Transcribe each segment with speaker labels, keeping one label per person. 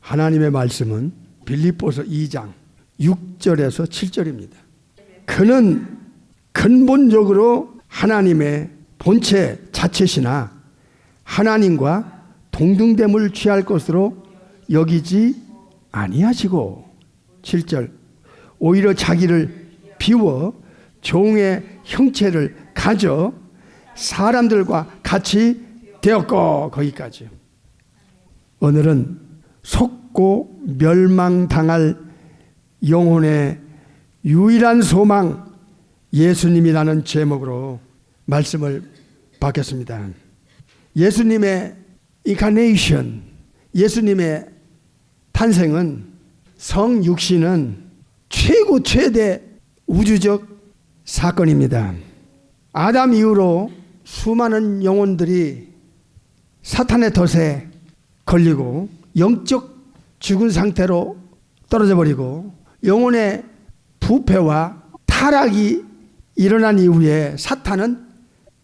Speaker 1: 하나님의 말씀은 빌립보서 2장 6절에서 7절입니다. 그는 근본적으로 하나님의 본체 자체시나 하나님과 동등됨을 취할 것으로 여기지 아니하시고 7절 오히려 자기를 비워 종의 형체를 가져 사람들과 같이 되었고 거기까지. 오늘은 속고 멸망당할 영혼의 유일한 소망 예수님이라는 제목으로 말씀을 받겠습니다. 예수님의 인카네이션, 예수님의 탄생은 성육신은 최고 최대 우주적 사건입니다. 아담 이후로 수많은 영혼들이 사탄의 덫에 걸리고 영적 죽은 상태로 떨어져 버리고 영혼의 부패와 타락이 일어난 이후에 사탄은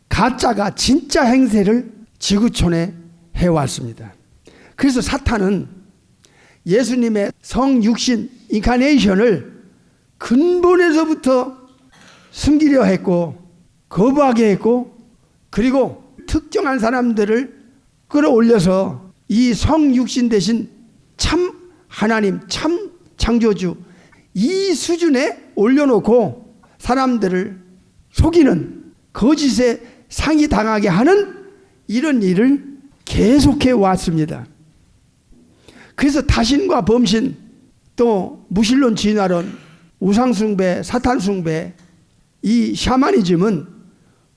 Speaker 1: 가짜가 진짜 행세를 지구촌에 해왔습니다. 그래서 사탄은 예수님의 성육신 인카네이션을 근본에서부터 숨기려 했고 거부하게 했고 그리고 특정한 사람들을 끌어올려서 이 성육신 대신 참 하나님, 참 창조주 이 수준에 올려놓고 사람들을 속이는 거짓에 상의당하게 하는 이런 일을 계속해 왔습니다. 그래서 타신과 범신 또 무신론 진화론 우상숭배 사탄숭배 이 샤머니즘은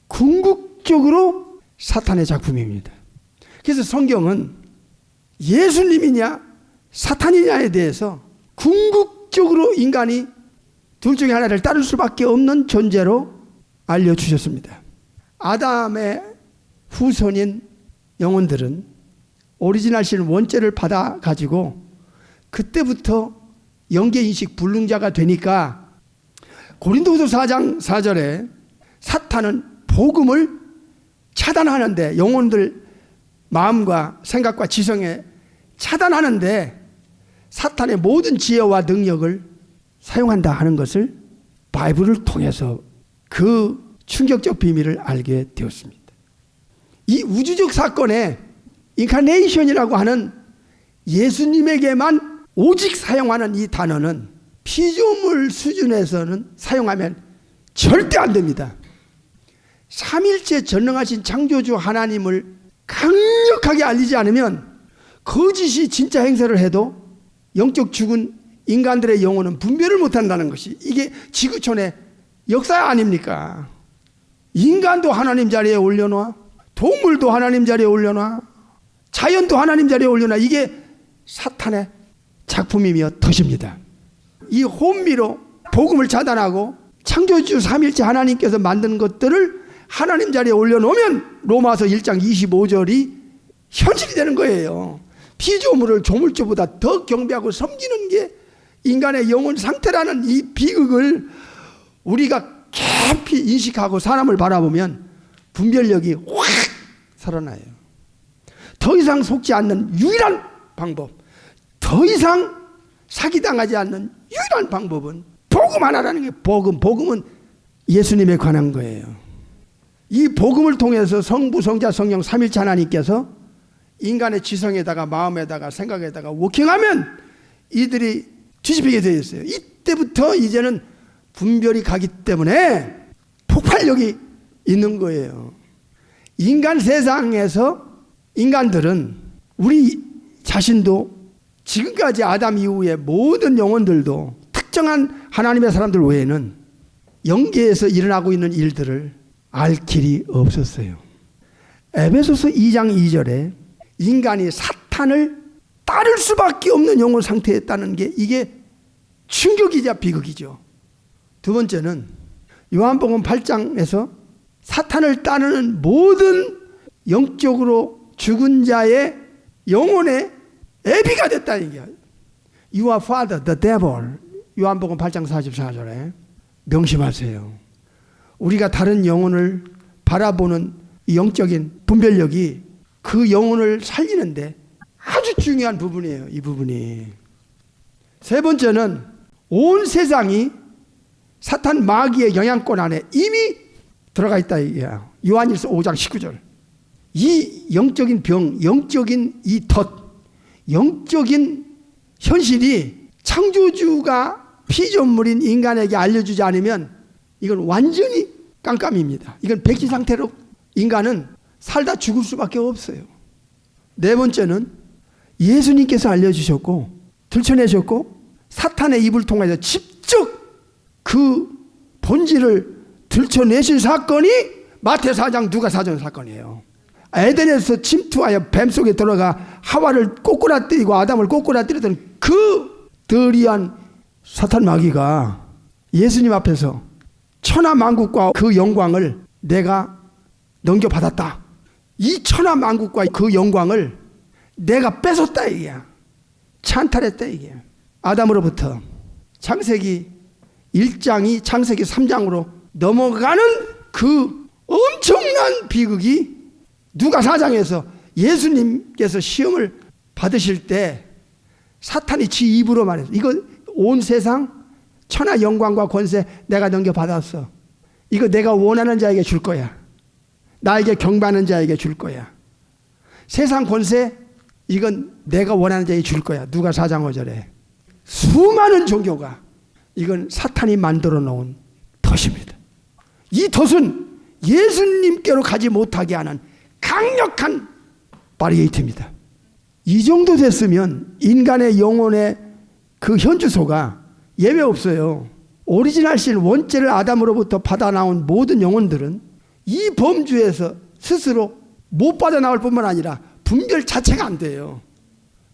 Speaker 1: 궁극적으로 사탄의 작품입니다. 그래서 성경은 예수님이냐 사탄이냐에 대해서 궁극적으로 인간이 둘 중에 하나를 따를 수밖에 없는 존재로 알려주셨습니다. 아담의 후손인 영혼들은 오리지널 신 원죄를 받아가지고 그때부터 영계인식 불능자가 되니까 고린도후서 4장 4절에 사탄은 복음을 차단하는데 영혼들 마음과 생각과 지성에 차단하는데 사탄의 모든 지혜와 능력을 사용한다 하는 것을 바이블을 통해서 그 충격적 비밀을 알게 되었습니다. 이 우주적 사건에 인카네이션이라고 하는 예수님에게만 오직 사용하는 이 단어는 피조물 수준에서는 사용하면 절대 안 됩니다. 삼일체 전능하신 창조주 하나님을 강력하게 알리지 않으면 거짓이 진짜 행세를 해도 영적 죽은 인간들의 영혼은 분별을 못한다는 것이 이게 지구촌의 역사 아닙니까? 인간도 하나님 자리에 올려놔, 동물도 하나님 자리에 올려놔, 자연도 하나님 자리에 올려놔. 이게 사탄의 작품이며 덫입니다. 이 혼미로 복음을 차단하고 창조주 삼일체 하나님께서 만든 것들을 하나님 자리에 올려놓으면 로마서 1장 25절이 현실이 되는 거예요. 피조물을 조물주보다 더 경배하고 섬기는 게 인간의 영혼 상태라는 이 비극을 우리가 깊이 인식하고 사람을 바라보면 분별력이 확 살아나요. 더 이상 속지 않는 유일한 방법, 더 이상 사기당하지 않는 유일한 방법은 복음 하나라는 게 복음은 예수님에 관한 거예요. 이 복음을 통해서 성부, 성자, 성령 삼일체 하나님께서 인간의 지성에다가 마음에다가 생각에다가 워킹하면 이들이 뒤집히게 되어 있어요. 이때부터 이제는 분별이 가기 때문에 폭발력이 있는 거예요. 인간 세상에서 인간들은 우리 자신도 지금까지 아담 이후의 모든 영혼들도 특정한 하나님의 사람들 외에는 영계에서 일어나고 있는 일들을 알 길이 없었어요. 에베소서 2장 2절에 인간이 사탄을 따를 수밖에 없는 영혼 상태에 있다는 게 이게 충격이자 비극이죠. 두 번째는 요한복음 8장에서 사탄을 따르는 모든 영적으로 죽은 자의 영혼의 애비가 됐다는 얘기야. You are father, the devil. 요한복음 8장 44절에 명심하세요. 우리가 다른 영혼을 바라보는 영적인 분별력이 그 영혼을 살리는데 아주 중요한 부분이에요. 이 부분이. 세 번째는 온 세상이 사탄 마귀의 영향권 안에 이미 들어가 있다 이게요. 요한일서 5장 19절. 이 영적인 병, 영적인 이 덫, 영적인 현실이 창조주가 피조물인 인간에게 알려주지 않으면 이건 완전히 깜깜입니다. 이건 백지 상태로 인간은 살다 죽을 수밖에 없어요. 네 번째는 예수님께서 알려주셨고 들춰내셨고 사탄의 입을 통해서 직접 그 본질을 들춰내신 사건이 마태 4장 누가 사전 사건이에요. 에덴에서 침투하여 뱀 속에 들어가 하와를 꼬꾸라뜨리고 아담을 꼬꾸라뜨렸던 그 더리한 사탄 마귀가 예수님 앞에서 천하만국과 그 영광을 내가 넘겨받았다. 이 천하만국과 그 영광을 내가 뺏었다 이게야. 찬탈했다 이게. 아담으로부터 창세기 1장이 창세기 3장으로 넘어가는 그 엄청난 비극이 누가 4장에서 예수님께서 시험을 받으실 때 사탄이 지 입으로 말해서 이거 온 세상 천하 영광과 권세 내가 넘겨받았어. 이거 내가 원하는 자에게 줄 거야. 나에게 경배하는 자에게 줄 거야. 세상 권세 이건 내가 원하는 자에게 줄 거야. 누가 4장 5절에. 수많은 종교가 이건 사탄이 만들어 놓은 덫입니다. 이 덫은 예수님께로 가지 못하게 하는 강력한 바리게이트입니다. 이 정도 됐으면 인간의 영혼의 그 현주소가 예외 없어요. 오리지널 신 원죄를 아담으로부터 받아 나온 모든 영혼들은 이 범주에서 스스로 못 빠져나올 뿐만 아니라 분별 자체가 안 돼요.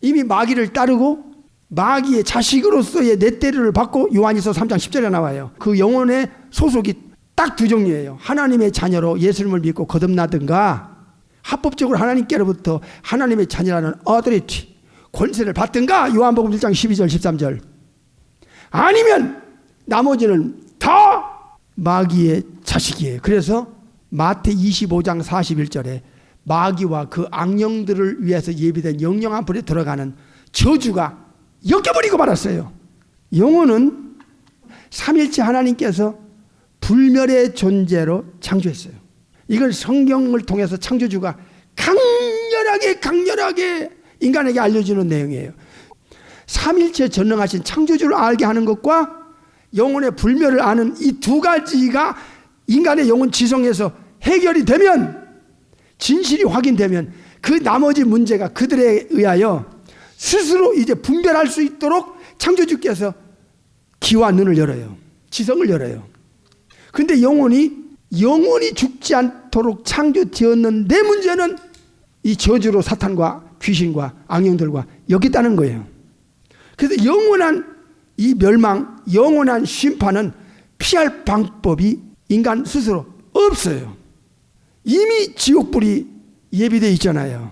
Speaker 1: 이미 마귀를 따르고 마귀의 자식으로서의 넷대를 받고 요한일서 3장 10절에 나와요. 그 영혼의 소속이 딱 두 종류예요. 하나님의 자녀로 예수님을 믿고 거듭나든가 합법적으로 하나님께로부터 하나님의 자녀라는 어더리티 권세를 받든가 요한복음 1장 12절 13절 아니면 나머지는 다 마귀의 자식이에요. 그래서 마태 25장 41절에 마귀와 그 악령들을 위해서 예비된 영영한 불에 들어가는 저주가 엮여버리고 말았어요. 영혼은 삼일체 하나님께서 불멸의 존재로 창조했어요. 이걸 성경을 통해서 창조주가 강렬하게 인간에게 알려주는 내용이에요. 삼일체 전능하신 창조주를 알게 하는 것과 영혼의 불멸을 아는 이 두 가지가 인간의 영혼 지성에서 해결이 되면, 진실이 확인되면 그 나머지 문제가 그들에 의하여 스스로 이제 분별할 수 있도록 창조주께서 귀와 눈을 열어요. 지성을 열어요. 근데 영혼이 죽지 않도록 창조되었는데 문제는 이 저주로 사탄과 귀신과 악령들과 엮였다는 거예요. 그래서 영원한 이 멸망, 영원한 심판은 피할 방법이 인간 스스로 없어요. 이미 지옥불이 예비되어 있잖아요.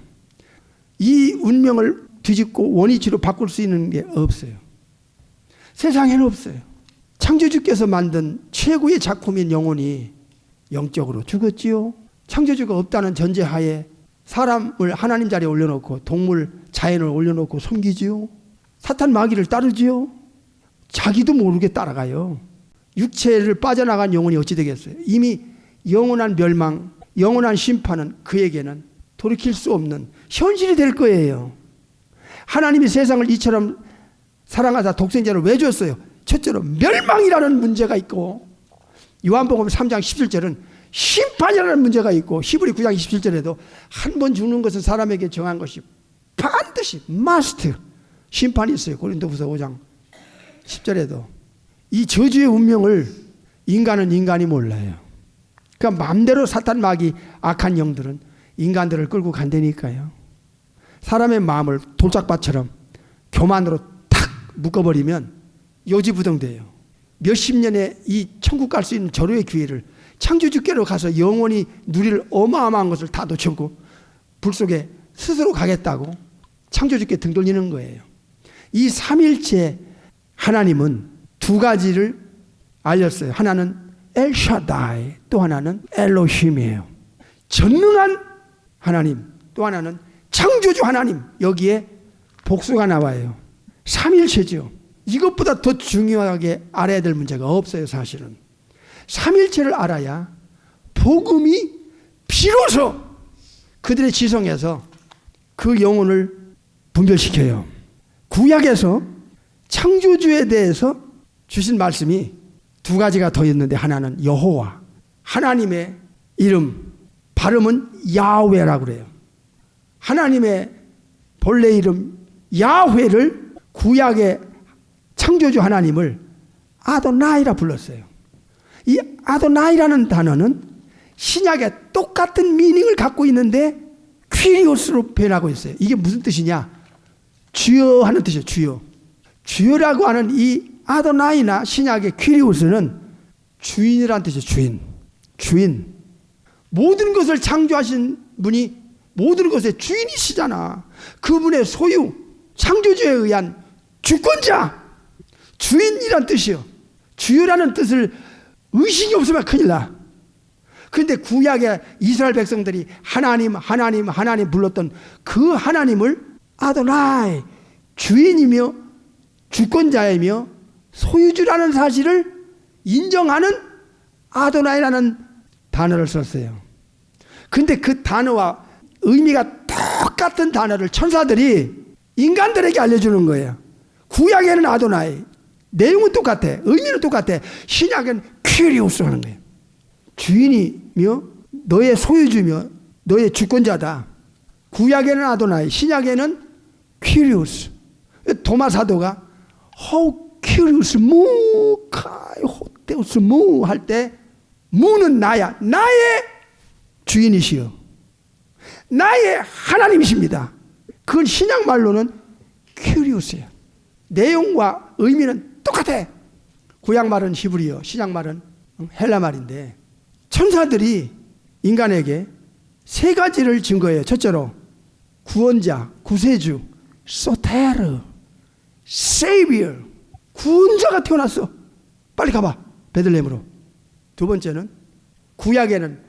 Speaker 1: 이 운명을 뒤집고 원위치로 바꿀 수 있는 게 없어요. 세상에는 없어요. 창조주께서 만든 최고의 작품인 영혼이 영적으로 죽었지요. 창조주가 없다는 전제하에 사람을 하나님 자리에 올려놓고 동물, 자연을 올려놓고 섬기지요. 사탄 마귀를 따르지요. 자기도 모르게 따라가요. 육체를 빠져나간 영혼이 어찌 되겠어요? 이미 영원한 멸망, 영원한 심판은 그에게는 돌이킬 수 없는 현실이 될 거예요. 하나님이 세상을 이처럼 사랑하사 독생자를 왜 줬어요? 첫째로 멸망이라는 문제가 있고, 요한복음 3장 17절은 심판이라는 문제가 있고, 히브리 9장 27절에도 한 번 죽는 것은 사람에게 정한 것이 반드시 must 심판이 있어요. 고린도후서 5장 10절에도. 이 저주의 운명을 인간이 몰라요. 그러니까 마음대로 사탄 마귀 악한 영들은 인간들을 끌고 간다니까요. 사람의 마음을 돌짝밭처럼 교만으로 탁 묶어버리면 요지부동돼요. 몇십 년의 이 천국 갈 수 있는 절호의 기회를 창조주께로 가서 영원히 누릴 어마어마한 것을 다 놓쳤고 불 속에 스스로 가겠다고 창조주께 등 돌리는 거예요. 이 삼일체 하나님은 두 가지를 알렸어요. 하나는 엘샤다이, 또 하나는 엘로힘이에요. 전능한 하나님, 또 하나는 창조주 하나님. 여기에 복수가 나와요. 삼일체죠. 이것보다 더 중요하게 알아야 될 문제가 없어요. 사실은 삼일체를 알아야 복음이 비로소 그들의 지성에서 그 영혼을 분별시켜요. 구약에서 창조주에 대해서 주신 말씀이 두 가지가 더 있는데, 하나는 여호와, 하나님의 이름, 발음은 야훼라고 그래요. 하나님의 본래 이름 야훼를 구약의 창조주 하나님을 아도나이라 불렀어요. 이 아도나이라는 단어는 신약에 똑같은 미닝을 갖고 있는데 퀴리오스로 표현하고 있어요. 이게 무슨 뜻이냐? 주여 하는 뜻이에요. 주여. 주여라고 하는 이 아도나이나 신약의 퀴리오스는 주인이라는 뜻이에요. 주인. 주인. 모든 것을 창조하신 분이 모든 것의 주인이시잖아. 그분의 소유, 창조주에 의한 주권자, 주인이란 뜻이요. 주여라는 뜻을 의식이 없으면 큰일 나. 그런데 구약의 이스라엘 백성들이 하나님, 하나님, 하나님 불렀던 그 하나님을 아도나이, 주인이며 주권자이며 소유주라는 사실을 인정하는 아도나이라는 단어를 썼어요. 근데 그 단어와 의미가 똑같은 단어를 천사들이 인간들에게 알려주는 거예요. 구약에는 아도나이, 내용은 똑같아, 의미는 똑같아. 신약은 퀴리오스 하는 거예요. 주인이며 너의 소유주며 너의 주권자다. 구약에는 아도나이, 신약에는 퀴리오스. 도마 사도가 호 퀴리오스 무 카이 호테우스 무 할 때 무는 나야, 나의 주인이시여, 나의 하나님이십니다. 그건 신약 말로는 퀴리오스예요. 내용과 의미는 똑같아. 구약 말은 히브리어, 신약 말은 헬라 말인데, 천사들이 인간에게 세 가지를 증거해요. 첫째로 구원자, 구세주, 소테르, 세이비어, 구원자가 태어났어. 빨리 가봐, 베들레헴으로. 두 번째는 구약에는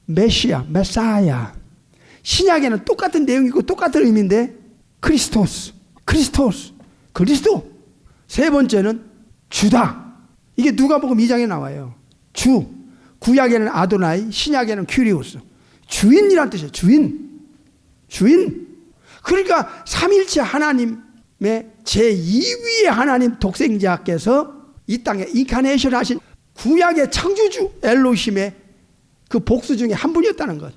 Speaker 1: 메시아, 메사야, 신약에는 똑같은 내용이고 똑같은 의미인데 크리스토스, 크리스토스, 그리스도. 세 번째는 주다. 이게 누가복음 2장에 나와요. 주. 구약에는 아도나이, 신약에는 퀴리오스. 주인이란 뜻이에요. 주인. 주인. 그러니까 삼일체 하나님의 제2위의 하나님 독생자께서 이 땅에 인카네이션 하신 구약의 창조주 엘로힘의 그 복수 중에 한 분이었다는 것.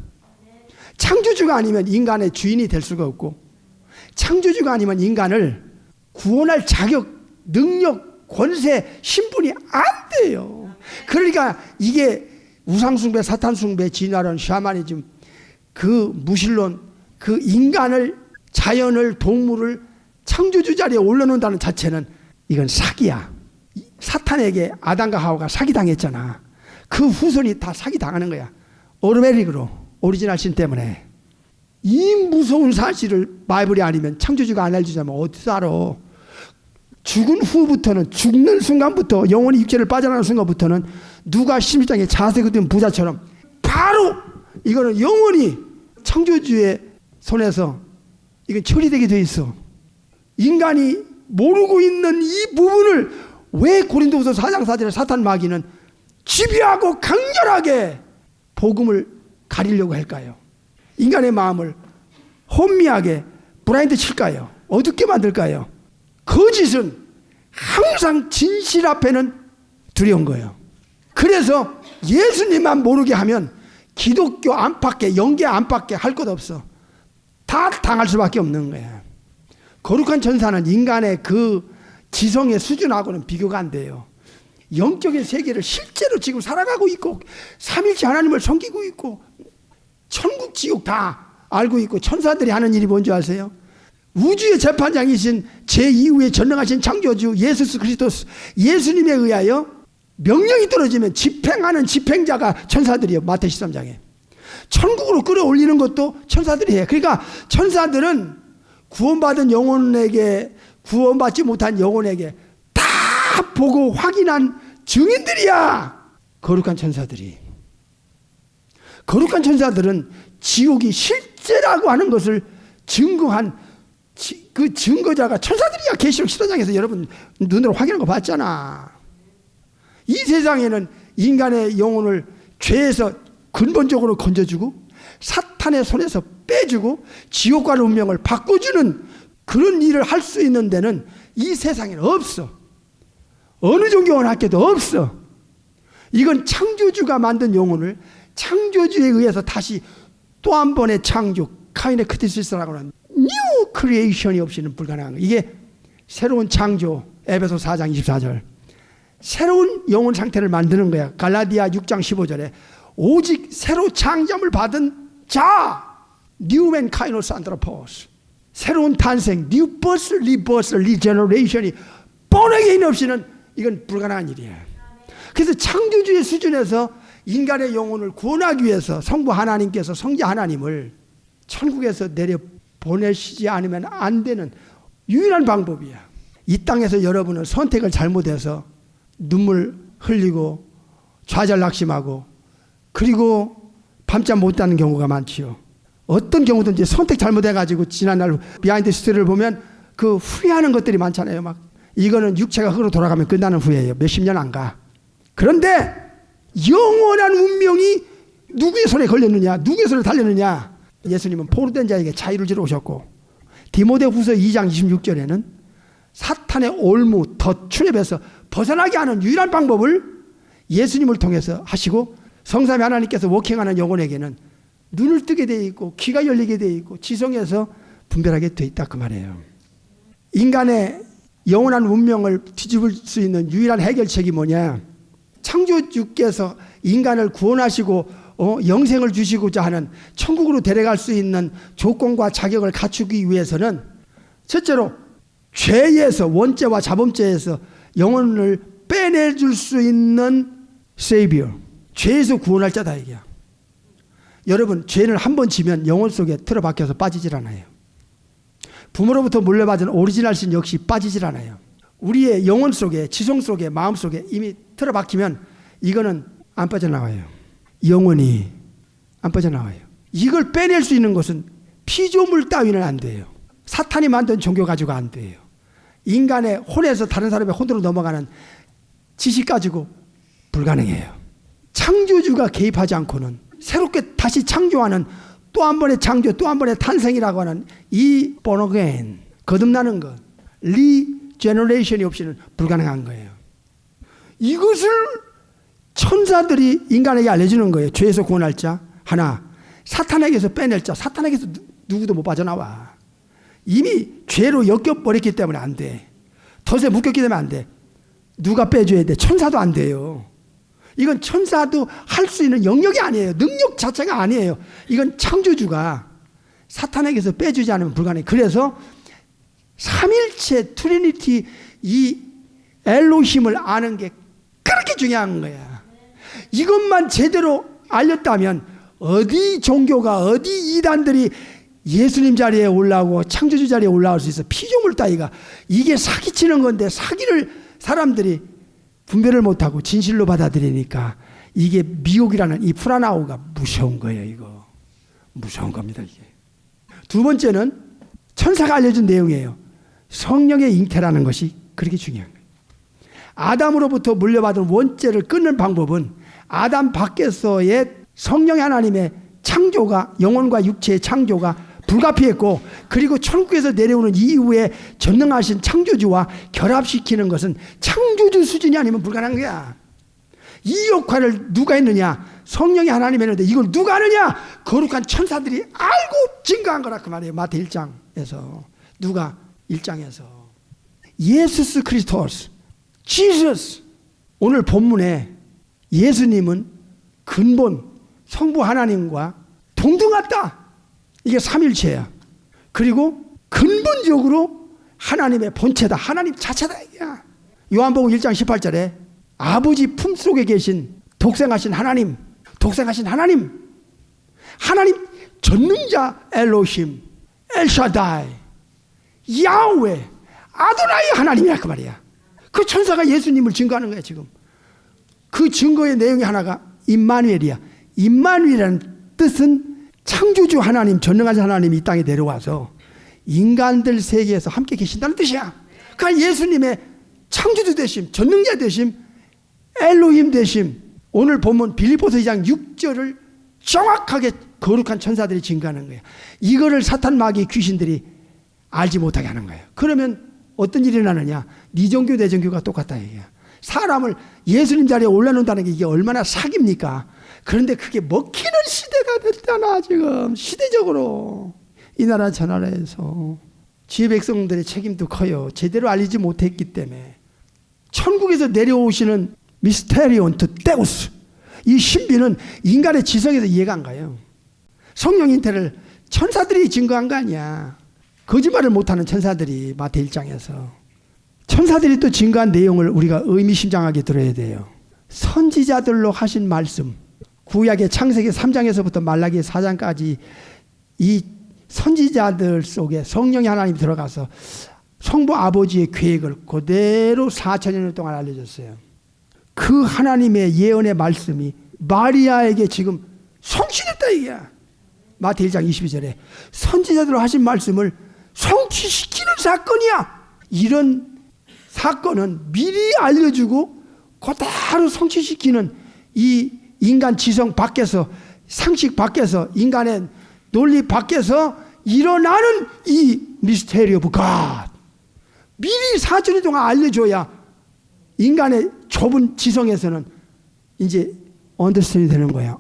Speaker 1: 창조주가 아니면 인간의 주인이 될 수가 없고, 창조주가 아니면 인간을 구원할 자격, 능력, 권세, 신분이 안 돼요. 그러니까 이게 우상숭배, 사탄숭배, 진화론, 샤머니즘, 그 무신론, 그 인간을, 자연을, 동물을 창조주 자리에 올려놓는다는 자체는 이건 사기야. 사탄에게 아담과 하와가 사기당했잖아. 그 후손이 다 사기당하는 거야. 오르메릭으로, 오리지널 신 때문에. 이 무서운 사실을 바이블이 아니면, 창조주가 안 알려주자면 어디서 알아? 죽은 후부터는, 죽는 순간부터, 영혼이 육체를 빠져나가는 순간부터는 누가 16장에 자세히 된 부자처럼 바로 이거는 영원히 창조주의 손에서 이건 처리되게 돼 있어. 인간이 모르고 있는 이 부분을 왜 고린도후서 4장 4절에 사탄 마귀는 집요하고 강렬하게 복음을 가리려고 할까요? 인간의 마음을 혼미하게 브라인드 칠까요? 어둡게 만들까요? 거짓은 항상 진실 앞에는 두려운 거예요. 그래서 예수님만 모르게 하면 기독교 안팎에, 영계 안팎에 할 것 없어. 다 당할 수밖에 없는 거예요. 거룩한 천사는 인간의 그 지성의 수준하고는 비교가 안 돼요. 영적인 세계를 실제로 지금 살아가고 있고, 삼일체 하나님을 섬기고 있고, 천국 지옥 다 알고 있고, 천사들이 하는 일이 뭔지 아세요? 우주의 재판장이신 제2위의 전능하신 창조주 예수 그리스도스, 예수님에 의하여 명령이 떨어지면 집행하는 집행자가 천사들이에요. 마태 13장에. 천국으로 끌어올리는 것도 천사들이 해요. 그러니까 천사들은 구원받은 영혼에게, 구원받지 못한 영혼에게 다 보고 확인한 증인들이야. 거룩한 천사들이. 거룩한 천사들은 지옥이 실제라고 하는 것을 증거한 그 증거자가 천사들이야. 계시록 15장에서 여러분 눈으로 확인한 거 봤잖아. 이 세상에는 인간의 영혼을 죄에서 근본적으로 건져주고 사탄의 손에서 빼주고 지옥과의 운명을 바꿔주는 그런 일을 할 수 있는 데는 이 세상에는 없어. 어느 종교원 학교도 없어. 이건 창조주가 만든 영혼을 창조주에 의해서 다시 또 한 번의 창조, 카인의 크티시스라고 하는 뉴 크리에이션이 없이는 불가능한 거예요. 이게 새로운 창조, 에베소 4장 24절. 새로운 영혼 상태를 만드는 거야. 갈라디아 6장 15절에 오직 새로 창조함을 받은 자, 뉴맨 카이노스 안드로포스. 새로운 탄생, 뉴 버스, 리버스, 리제너레이션이 본어게인 없이는 이건 불가능한 일이에요. 그래서 창조주의 수준에서 인간의 영혼을 구원하기 위해서 성부 하나님께서 성자 하나님을 천국에서 내려 보내시지 않으면 안 되는 유일한 방법이야. 이 땅에서 여러분은 선택을 잘못해서 눈물 흘리고 좌절낙심하고 그리고 밤잠 못 자는 경우가 많지요. 어떤 경우든지 선택 잘못해가지고 지난날 비하인드 스토리를 보면 그 후회하는 것들이 많잖아요. 막 이거는 육체가 흙으로 돌아가면 끝나는 후회예요. 몇십 년 안 가. 그런데 영원한 운명이 누구의 손에 걸렸느냐, 누구의 손에 달렸느냐. 예수님은 포로된 자에게 자유를 주러 오셨고 디모데후서 2장 26절에는 사탄의 올무, 덫출입에서 벗어나게 하는 유일한 방법을 예수님을 통해서 하시고 성삼위 하나님께서 워킹하는 영혼에게는 눈을 뜨게 되어 있고 귀가 열리게 되어 있고 지성에서 분별하게 되어 있다 그 말이에요. 인간의 영원한 운명을 뒤집을 수 있는 유일한 해결책이 뭐냐? 창조주께서 인간을 구원하시고 영생을 주시고자 하는 천국으로 데려갈 수 있는 조건과 자격을 갖추기 위해서는 첫째로 죄에서 원죄와 자범죄에서 영혼을 빼내줄 수 있는 세이비어, 죄에서 구원할 자다 이게야. 여러분 죄를 한 번 지면 영혼 속에 틀어박혀서 빠지질 않아요. 부모로부터 물려받은 오리지널 신 역시 빠지질 않아요. 우리의 영혼 속에, 지성 속에, 마음 속에 이미 틀어박히면 이거는 안 빠져나와요. 영원히 안 빠져나와요. 이걸 빼낼 수 있는 것은 피조물 따위는 안 돼요. 사탄이 만든 종교 가지고 안 돼요. 인간의 혼에서 다른 사람의 혼으로 넘어가는 지식 가지고 불가능해요. 창조주가 개입하지 않고는 새롭게 다시 창조하는 또 한 번의 창조, 또 한 번의 탄생이라고 하는 이 born again, 거듭나는 것, 리제너레이션이 없이는 불가능한 거예요. 이것을 천사들이 인간에게 알려주는 거예요. 죄에서 구원할 자 하나, 사탄에게서 빼낼 자. 사탄에게서 누구도 못 빠져나와. 이미 죄로 엮여버렸기 때문에 안 돼. 덫에 묶였기 때문에 안 돼. 누가 빼줘야 돼? 천사도 안 돼요. 이건 천사도 할 수 있는 영역이 아니에요. 능력 자체가 아니에요. 이건 창조주가 사탄에게서 빼주지 않으면 불가능해요. 그래서 삼일체 트리니티 이 엘로힘을 아는 게 그렇게 중요한 거야. 이것만 제대로 알렸다면 어디 종교가 어디 이단들이 예수님 자리에 올라오고 창조주 자리에 올라올 수 있어. 피조물 따위가 이게 사기치는 건데 사기를 사람들이 분별을 못하고 진실로 받아들이니까 이게 미혹이라는 이 프라나우가 무서운 거예요. 이거 무서운 겁니다. 이게 두 번째는 천사가 알려준 내용이에요. 성령의 잉태라는 것이 그렇게 중요한 거예요. 아담으로부터 물려받은 원죄를 끊는 방법은 아담 밖에서의 성령의 하나님의 창조가 영혼과 육체의 창조가 불가피했고 그리고 천국에서 내려오는 이후에 전능하신 창조주와 결합시키는 것은 창조주 수준이 아니면 불가능한 거야. 이 역할을 누가 했느냐? 성령이 하나님 했는데 이걸 누가 하느냐? 거룩한 천사들이 알고 증거한 거라 그 말이에요. 마태 1장에서 누가 1장에서 예수스 크리스토스 지저스. 오늘 본문에 예수님은 근본 성부 하나님과 동등하다. 이게 삼일체야. 그리고 근본적으로 하나님의 본체다. 하나님 자체다. 이게야. 요한복음 1장 18절에 아버지 품속에 계신 독생하신 하나님, 하나님 전능자 엘로힘, 엘샤다이, 야훼, 아도나이 하나님이야 그 말이야. 그 천사가 예수님을 증거하는 거야 지금. 그 증거의 내용이 하나가 임마누엘이야. 임마누엘이라는 뜻은 창조주 하나님, 전능하신 하나님이 이 땅에 내려와서 인간들 세계에서 함께 계신다는 뜻이야. 그러니까 예수님의 창조주 되심, 전능자 되심, 엘로힘 되심. 오늘 보면 빌립보서 2장 6절을 정확하게 거룩한 천사들이 증거하는 거예요. 이거를 사탄 마귀 귀신들이 알지 못하게 하는 거예요. 그러면 어떤 일이 일어나느냐? 네 종교 내 종교가 똑같다 얘기야. 사람을 예수님 자리에 올려놓는다는 게 이게 얼마나 사기입니까? 그런데 그게 먹히는 시대가 됐잖아. 지금 시대적으로 이 나라 저 나라에서 지혜 백성들의 책임도 커요. 제대로 알리지 못했기 때문에. 천국에서 내려오시는 미스테리온 트 데우스, 이 신비는 인간의 지성에서 이해가 안 가요. 성령 인태를 천사들이 증거한 거 아니야. 거짓말을 못하는 천사들이 마태 1장에서. 천사들이 또 증거한 내용을 우리가 의미심장하게 들어야 돼요. 선지자들로 하신 말씀, 구약의 창세기 3장에서부터 말라기 4장까지 이 선지자들 속에 성령의 하나님이 들어가서 성부 아버지의 계획을 그대로 4천여 동안 알려줬어요. 그 하나님의 예언의 말씀이 마리아에게 지금 성취됐다 이게야. 마태 1장 22절에 선지자들로 하신 말씀을 성취시키는 사건이야. 이런 사건은 미리 알려주고 그대로 성취시키는 이 인간 지성 밖에서, 상식 밖에서, 인간의 논리 밖에서 일어나는 이 미스테리 오브 갓. 미리 4천년 동안 알려줘야 인간의 좁은 지성에서는 이제 언더스탠딩 되는 거야.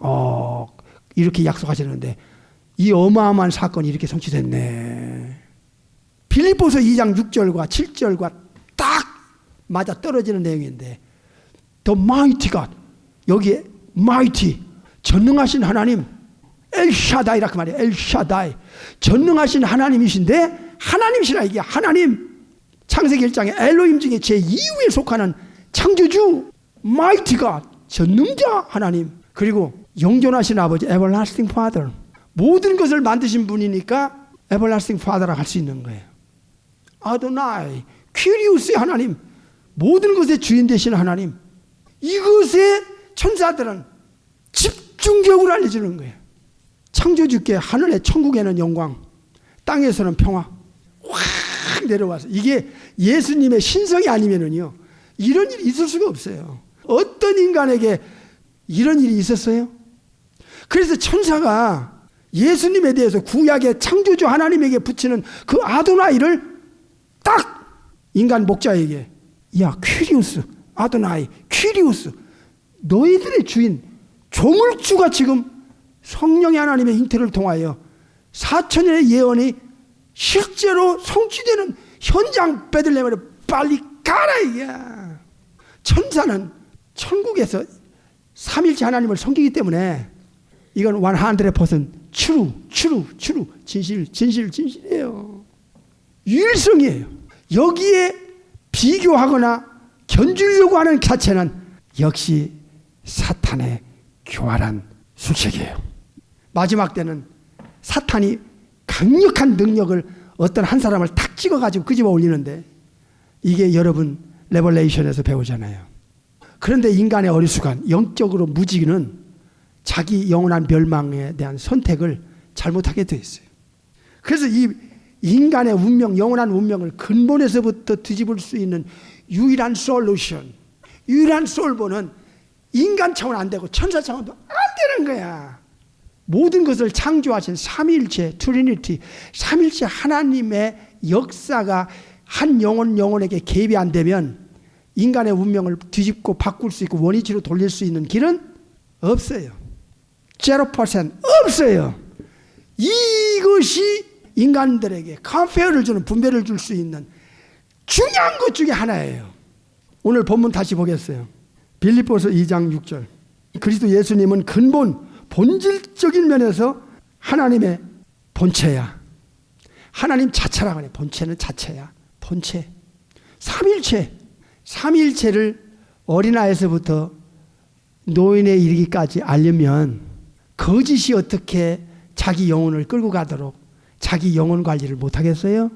Speaker 1: 이렇게 약속하셨는데 이 어마어마한 사건이 이렇게 성취됐네. 빌립보서 2장 6절과 7절과 딱 맞아 떨어지는 내용인데, The mighty God, 여기에 mighty, 전능하신 하나님, 엘샤다이라 그 말이에요. 엘샤다이, 전능하신 하나님이신데, 하나님이시라 이게 하나님. 창세기 1장에 엘로힘 중에 제2위에 속하는 창조주 mighty God, 전능자 하나님. 그리고 영존하신 아버지 everlasting Father, 모든 것을 만드신 분이니까 everlasting Father라고 할 수 있는 거예요. 아도나이, 퀴리우스의 하나님, 모든 것의 주인 되시는 하나님. 이것에 천사들은 집중적으로 알려주는 거예요. 창조주께 하늘의 천국에는 영광, 땅에서는 평화. 확 내려와서 이게 예수님의 신성이 아니면은요 이런 일이 있을 수가 없어요. 어떤 인간에게 이런 일이 있었어요? 그래서 천사가 예수님에 대해서 구약의 창조주 하나님에게 붙이는 그 아도나이를 딱 인간 목자에게, 야 퀴리우스, 아도나이, 퀴리우스, 너희들의 주인 조물주가 지금 성령의 하나님의 잉태를 통하여 4천년의 예언이 실제로 성취되는 현장 베들레헴으로 빨리 가라 이게. 천사는 천국에서 삼일체 하나님을 섬기기 때문에 이건 100% true, 진실이에요. 유일성이에요. 여기에 비교하거나 견주려고 하는 자체는 역시 사탄의 교활한 수책이에요. 마지막 때는 사탄이 강력한 능력을 어떤 한 사람을 탁 찍어가지고 끄집어 올리는데, 이게 여러분 레벌레이션에서 배우잖아요. 그런데 인간의 어리숙한 영적으로 무지는 자기 영원한 멸망에 대한 선택을 잘못하게 돼 있어요. 그래서 이 인간의 운명, 영원한 운명을 근본에서부터 뒤집을 수 있는 유일한 솔루션, 유일한 솔버는 인간 차원 안 되고 천사 차원도 안 되는 거야. 모든 것을 창조하신 삼위일체, 트리니티, 삼위일체 하나님의 역사가 한 영혼에게 개입이 안 되면 인간의 운명을 뒤집고 바꿀 수 있고 원위치로 돌릴 수 있는 길은 없어요. 0% 없어요. 이것이 인간들에게 컴페어를 주는, 분배를 줄 수 있는 중요한 것 중에 하나예요. 오늘 본문 다시 보겠어요. 빌립보서 2장 6절. 그리스도 예수님은 근본, 본질적인 면에서 하나님의 본체야. 하나님 자체라고 하네. 본체는 자체야. 본체. 삼위일체를 어린아이에서부터 노인에 이르기까지 알려면 거짓이 어떻게 자기 영혼을 끌고 가도록 자기 영혼 관리를 못하겠어요?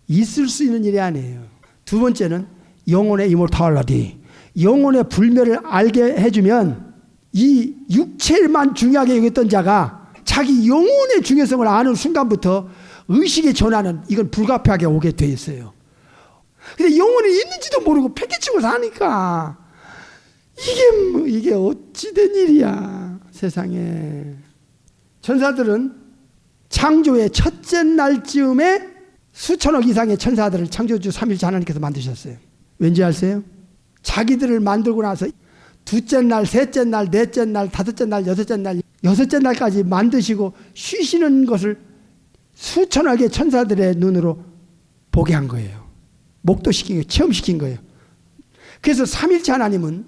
Speaker 1: 있을 수 있는 일이 아니에요. 두 번째는 영혼의 이모탈리티, 영혼의 불멸을 알게 해주면 이 육체만 중요하게 여겼던 자가 자기 영혼의 중요성을 아는 순간부터 의식의 전환은 이건 불가피하게 오게 돼 있어요. 근데 영혼이 있는지도 모르고 패기치고 사니까 이게 어찌 된 일이야 세상에. 천사들은 창조의 첫째 날쯤에 수천억 이상의 천사들을 창조주 삼일째 하나님께서 만드셨어요. 왠지 아세요? 자기들을 만들고 나서 둘째 날, 셋째 날, 넷째 날, 다섯째 날, 여섯째 날까지 만드시고 쉬시는 것을 수천억의 천사들의 눈으로 보게 한 거예요. 목도시킨 거예요. 체험시킨 거예요. 그래서 삼일째 하나님은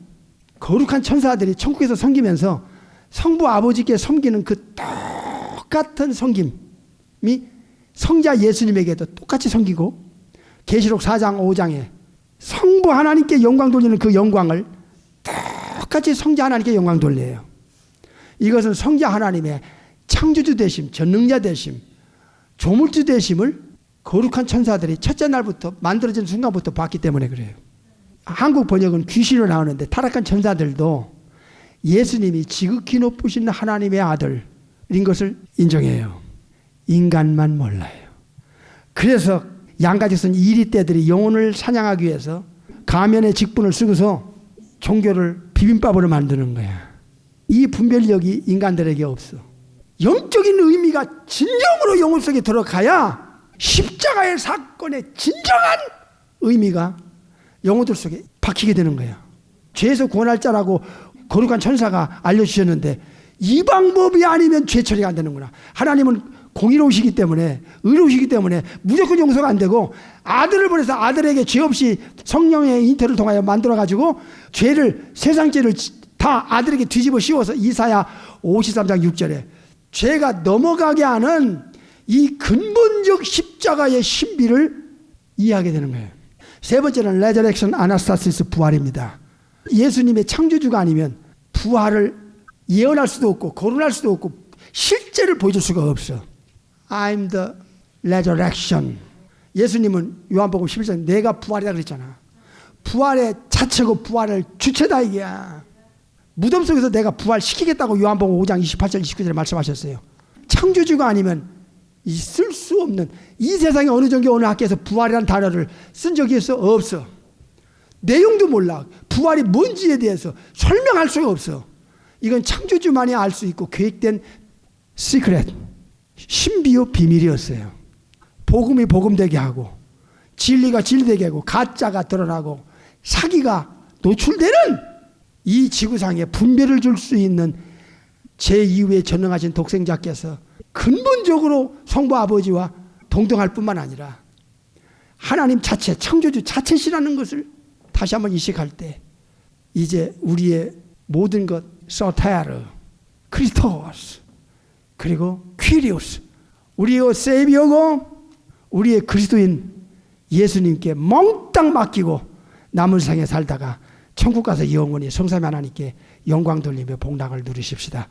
Speaker 1: 거룩한 천사들이 천국에서 섬기면서 성부 아버지께 섬기는 그 똑같은 섬김이 성자 예수님에게도 똑같이 섬기고 계시록 4장 5장에 성부 하나님께 영광 돌리는 그 영광을 똑같이 성자 하나님께 영광 돌려요. 이것은 성자 하나님의 창조주 되심, 전능자 되심, 조물주 되심을 거룩한 천사들이 첫째 날부터 만들어진 순간부터 봤기 때문에 그래요. 한국 번역은 귀신으로 나오는데 타락한 천사들도 예수님이 지극히 높으신 하나님의 아들인 것을 인정해요. 인간만 몰라요. 그래서 양가지선 이리떼들이 영혼을 사냥하기 위해서 가면의 직분을 쓰고서 종교를 비빔밥으로 만드는 거야. 이 분별력이 인간들에게 없어. 영적인 의미가 진정으로 영혼 속에 들어가야 십자가의 사건의 진정한 의미가 영혼들 속에 박히게 되는 거야. 죄에서 구원할 자라고 거룩한 천사가 알려주셨는데 이 방법이 아니면 죄 처리가 안 되는구나. 하나님은 공의로우시기 때문에, 의로우시기 때문에 무조건 용서가 안 되고 아들을 보내서 아들에게 죄 없이 성령의 인터를 통하여 만들어가지고 죄를, 세상 죄를 다 아들에게 뒤집어 씌워서 이사야 53장 6절에 죄가 넘어가게 하는 이 근본적 십자가의 신비를 이해하게 되는 거예요. 세 번째는 레저렉션 아나스타시스, 부활입니다. 예수님의 창조주가 아니면 부활을 예언할 수도 없고 거론할 수도 없고 실제를 보여줄 수가 없어. I'm the resurrection. 예수님은 요한복음 11장 내가 부활이다 그랬잖아. 부활의 자체고 부활을 주체다 이게야. 무덤 속에서 내가 부활시키겠다고 요한복음 5장 28절 29절에 말씀하셨어요. 창조주가 아니면 있을 수 없는, 이 세상에 어느 종교 어느 학교에서 부활이라는 단어를 쓴 적이 없어. 내용도 몰라. 부활이 뭔지에 대해서 설명할 수가 없어. 이건 창조주만이 알 수 있고 계획된 시크릿, 신비요 비밀이었어요. 복음이 복음되게 하고 진리가 진리되게 하고 가짜가 드러나고 사기가 노출되는 이 지구상에 분별을 줄 수 있는 제2의 전능하신 독생자께서 근본적으로 성부 아버지와 동등할 뿐만 아니라 하나님 자체, 창조주 자체시라는 것을 다시 한번 인식할 때 이제 우리의 모든 것 소테르, 크리스토스, 그리고 퀴리오스, 우리의 세비어고 우리의 그리스도인 예수님께 몽땅 맡기고 남은 생에 살다가 천국 가서 영원히 성삼위 하나님께 영광 돌리며 복락을 누리십시다.